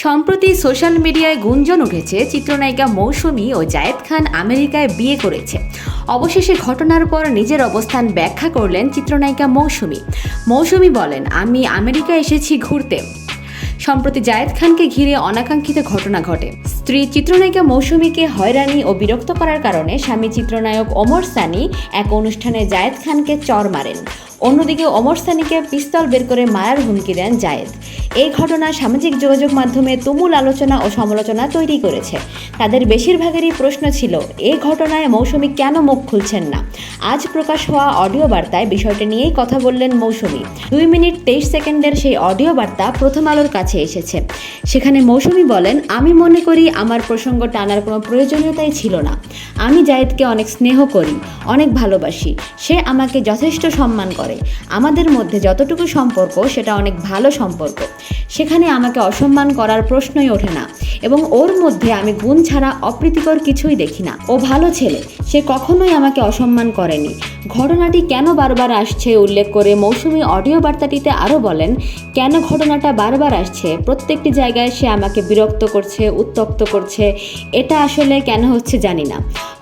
সম্প্রতি সোশ্যাল মিডিয়ায় গুঞ্জন উঠেছে চিত্রনায়িকা মৌসুমী ও জায়েদ খান আমেরিকায় বিয়ে করেছে। অবশেষে ঘটনার পর নিজের অবস্থান ব্যাখ্যা করলেন চিত্রনায়িকা মৌসুমী বলেন, আমি আমেরিকায় এসেছি ঘুরতে। সম্প্রতি জায়েদ খানকে ঘিরে অনাকাঙ্ক্ষিত ঘটনা ঘটে। স্ত্রী চিত্রনায়িকা মৌসুমীকে হয়রানি ও বিরক্ত করার কারণে স্বামী চিত্রনায়ক ওমর সানি এক অনুষ্ঠানে জায়েদ খানকে চড় মারেন। অন্যদিকে ওমর সানিকে পিস্তল বের করে মারার হুমকি দেন জায়েদ। এই ঘটনা সামাজিক যোগাযোগ মাধ্যমে তুমুল আলোচনা ও সমালোচনা তৈরি করেছে। তাদের বেশিরভাগেরই প্রশ্ন ছিল, এই ঘটনায় মৌসুমী কেন মুখ খুলছেন না। আজ প্রকাশ হওয়া অডিও বার্তায় বিষয়টি নিয়েই কথা বললেন মৌসুমী। 2 মিনিট 23 সেকেন্ডের সেই অডিও বার্তা প্রথম আলোর কাছে এসেছে। সেখানে মৌসুমী বলেন, আমি মনে করি আমার প্রসঙ্গ টানার কোনো প্রয়োজনীয়তাই ছিল না। আমি জায়েদকে অনেক স্নেহ করি, অনেক ভালোবাসি। সে আমাকে যথেষ্ট সম্মান করে। আমাদের মধ্যে যতটুকু সম্পর্ক সেটা অনেক ভালো সম্পর্ক। সেখানে আমাকে অসম্মান করার প্রশ্নই ওঠে না এবং ওর মধ্যে আমি গুণ ছাড়া অপ্রীতিকর কিছুই দেখি না। ও ভালো ছেলে, সে কখনোই আমাকে অসম্মান করেনি। ঘটনাটি কেন বারবার আসছে উল্লেখ করে মৌসুমী অডিও বার্তাটিতে আরও বলেন, কেন ঘটনাটা বারবার আসছে, প্রত্যেকটি জায়গায় সে আমাকে বিরক্ত করছে, উত্ত্যক্ত করছে। এটা আসলে কেন হচ্ছে জানি না,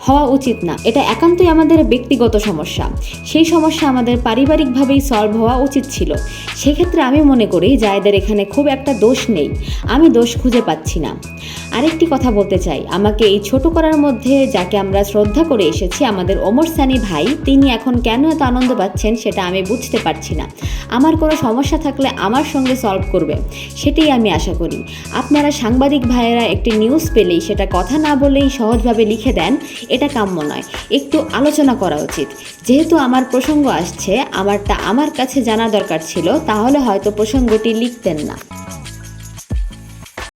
হওয়া উচিত না। এটা একান্তই আমাদের ব্যক্তিগত সমস্যা। সেই সমস্যা আমাদের পারিবারিকভাবেই সলভ হওয়া উচিত ছিল। সেক্ষেত্রে আমি মনে করি জায়েদের এখানে খুব একটা দোষ নেই। আমি দোষ খুঁজে পাচ্ছি না। আরেকটি কথা বলতে চাই, আমাকে এই ছোট করার মধ্যে যাকে আমরা শ্রদ্ধা করে এসেছি, আমাদের ওমর সানি ভাই, তিনি এখন কেন এত আনন্দ পাচ্ছেন সেটা আমি বুঝতে পারছি না। আমার কোনো সমস্যা থাকলে আমার সঙ্গে সলভ করবে, সেটাই আমি আশা করি। আপনারা সাংবাদিক ভাইয়েরা একটি নিউজ পেলেই সেটা কথা না বলেই সহজভাবে লিখে দেন, এটা কাম্য নয়। একটু আলোচনা করা উচিত। যেহেতু আমার প্রসঙ্গ আসছে, আমারটা আমার কাছে জানা দরকার ছিল, তাহলে হয়তো প্রসঙ্গটি লিখতেন না।